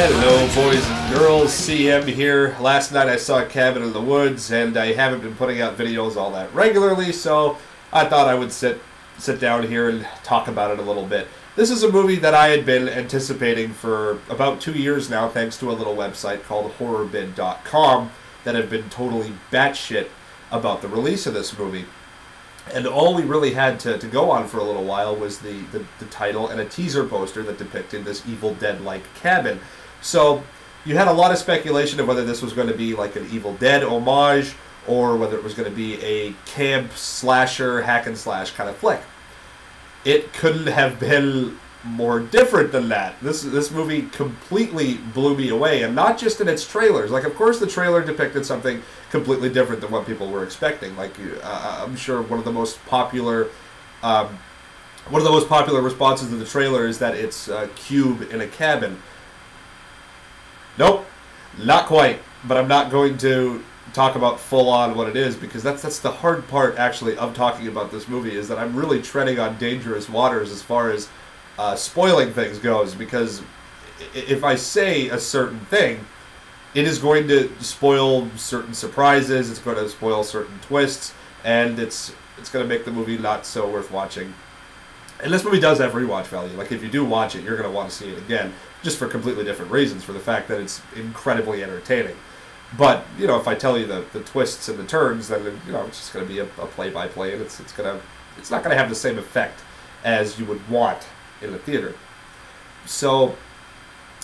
Hello boys and girls, CM here. Last night I saw Cabin in the Woods and I haven't been putting out videos all that regularly, so I thought I would sit down here and talk about it a little bit. This is a movie that I had been anticipating for about 2 years now, thanks to a little website called HorrorBid.com that had been totally batshit about the release of this movie. And all we really had to go on for a little while was the title and a teaser poster that depicted this Evil Dead-like cabin. So you had a lot of speculation of whether this was going to be like an Evil Dead homage or whether it was going to be a camp slasher, hack and slash kind of flick. It couldn't have been more different than that. This movie completely blew me away, and not just in its trailers. Like, of course, the trailer depicted something completely different than what people were expecting. Like, I'm sure one of the most popular responses to the trailer is that it's a cube in a cabin. Nope, not quite. But I'm not going to talk about full on what it is, because that's the hard part actually of talking about this movie, is that I'm really treading on dangerous waters as far as spoiling things goes, because if I say a certain thing, it is going to spoil certain surprises, it's going to spoil certain twists, and it's going to make the movie not so worth watching. And this movie does have rewatch value. Like, if you do watch it, you're going to want to see it again, just for completely different reasons, for the fact that it's incredibly entertaining. But, you know, if I tell you the twists and the turns, then, you know, it's just going to be a play-by-play, and it's not going to have the same effect as you would want in the theater. So,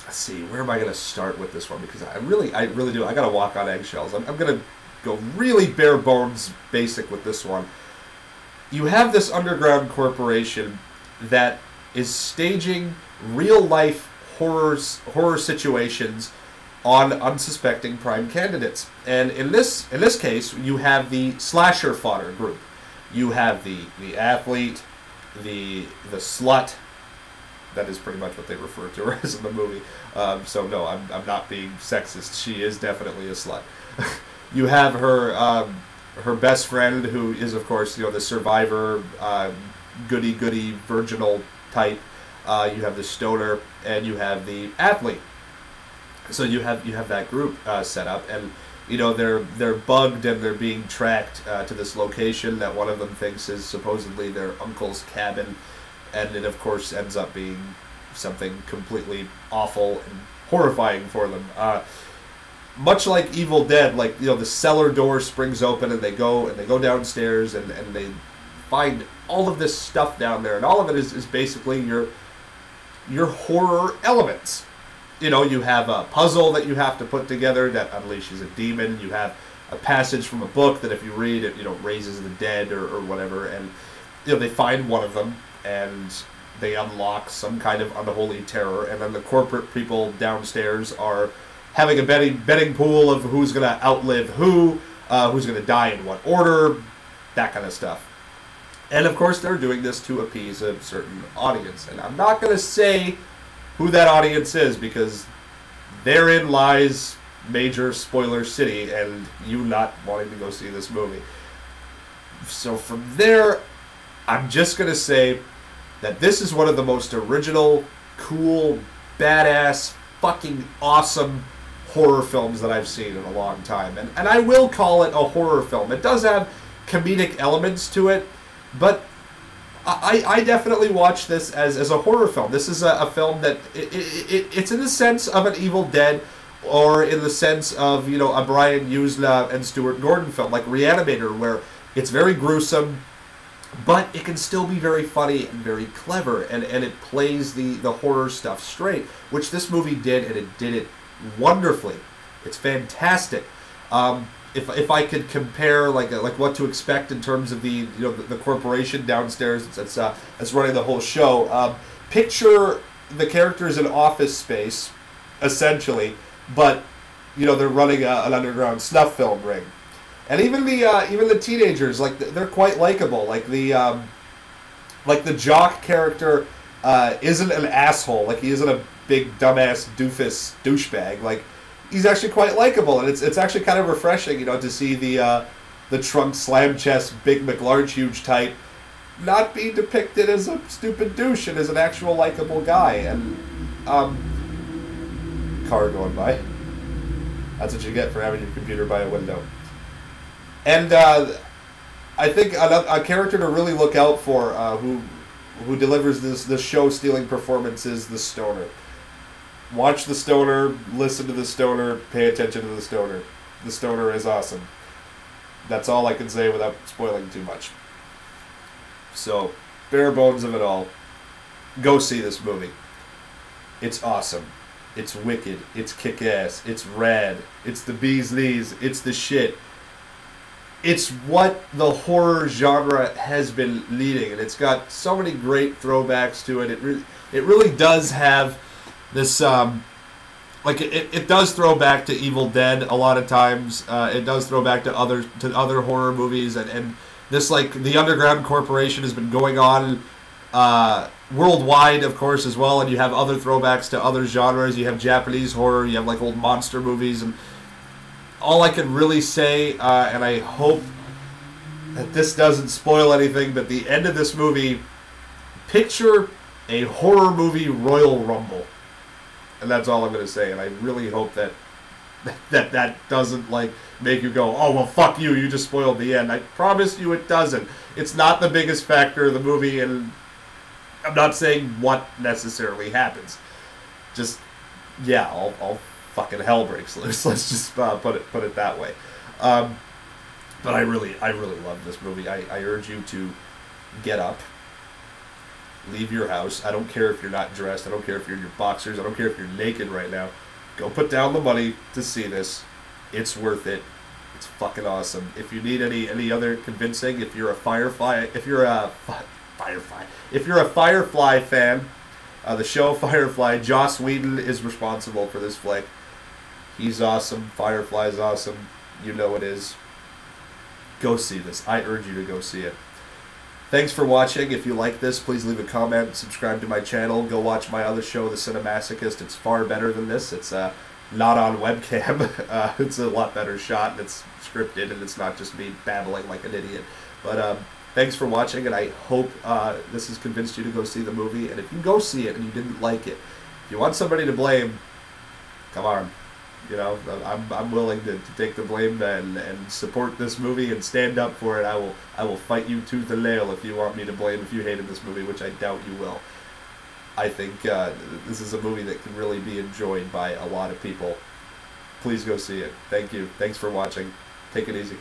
let's see, where am I going to start with this one? Because I really do. I got to walk on eggshells. I'm going to go really bare bones basic with this one. You have this underground corporation that is staging real-life horror situations on unsuspecting prime candidates. And in this case, you have the slasher fodder group. You have the athlete, the slut. That is pretty much what they refer to her as in the movie. So no, I'm not being sexist. She is definitely a slut. You have her best friend, who is, of course, you know, the survivor, goody virginal type. You have the stoner, and you have the athlete. So you have that group set up, and you know they're bugged and they're being tracked to this location that one of them thinks is supposedly their uncle's cabin. And it, of course, ends up being something completely awful and horrifying for them. Much like Evil Dead, like, you know, the cellar door springs open and they go downstairs and they find all of this stuff down there, and all of it is basically your horror elements. You know, you have a puzzle that you have to put together that unleashes a demon. You have a passage from a book that if you read it, you know, raises the dead or whatever. And you know, they find one of them, and they unlock some kind of unholy terror, and then the corporate people downstairs are having a betting pool of who's going to outlive who's going to die in what order, that kind of stuff. And of course they're doing this to appease a certain audience, and I'm not going to say who that audience is, because therein lies major spoiler city and you not wanting to go see this movie. So from there, I'm just going to say that this is one of the most original, cool, badass, fucking awesome horror films that I've seen in a long time. And I will call it a horror film. It does have comedic elements to it, but I definitely watch this as a horror film. This is a film that, it's in the sense of an Evil Dead, or in the sense of, you know, a Brian Yuzna and Stuart Gordon film, like Reanimator, where it's very gruesome, but it can still be very funny and very clever, and it plays the horror stuff straight, which this movie did, and it did it wonderfully. It's fantastic. If I could compare like what to expect in terms of the corporation downstairs that's running the whole show, picture the characters in Office Space, essentially, but you know, they're running an underground snuff film ring. And even the teenagers, like, they're quite likable. Like the jock character isn't an asshole. Like, he isn't a big dumbass doofus douchebag. Like, he's actually quite likable, and it's actually kind of refreshing, you know, to see the trunk slam chest big McLarge huge type not be depicted as a stupid douche and as an actual likable guy. And car going by. That's what you get for having your computer by a window. And I think a character to really look out for who delivers this show-stealing performance is the Stoner. Watch the Stoner, listen to the Stoner, pay attention to the Stoner. The Stoner is awesome. That's all I can say without spoiling too much. So, bare bones of it all. Go see this movie. It's awesome. It's wicked. It's kick-ass. It's rad. It's the bee's knees. It's the shit. It's what the horror genre has been needing, and it's got so many great throwbacks to it. It really does have this, it does throw back to Evil Dead a lot of times. It does throw back to other horror movies, and this, like, the Underground Corporation has been going on worldwide, of course, as well, and you have other throwbacks to other genres. You have Japanese horror, you have, like, old monster movies, and all I can really say, and I hope that this doesn't spoil anything, but the end of this movie, picture a horror movie Royal Rumble. And that's all I'm going to say, and I really hope that doesn't, like, make you go, oh, well, fuck you, you just spoiled the end. I promise you it doesn't. It's not the biggest factor of the movie, and I'm not saying what necessarily happens. Just, yeah, all fucking hell breaks loose. Let's just put it that way. But I really love this movie. I urge you to get up, leave your house. I don't care if you're not dressed. I don't care if you're in your boxers. I don't care if you're naked right now. Go put down the money to see this. It's worth it. It's fucking awesome. If you need any other convincing, if you're a Firefly fan, the show Firefly, Joss Whedon is responsible for this flick. He's awesome. Firefly's awesome. You know it is. Go see this. I urge you to go see it. Thanks for watching. If you like this, please leave a comment, subscribe to my channel, go watch my other show, The Cinemasochist. It's far better than this. It's not on webcam. It's a lot better shot, and it's scripted, and it's not just me babbling like an idiot. But thanks for watching, and I hope this has convinced you to go see the movie. And if you go see it and you didn't like it, if you want somebody to blame, come on. You know, I'm willing to take the blame and support this movie and stand up for it. I will fight you tooth and nail if you want me to blame if you hated this movie, which I doubt you will. I think this is a movie that can really be enjoyed by a lot of people. Please go see it. Thank you. Thanks for watching. Take it easy.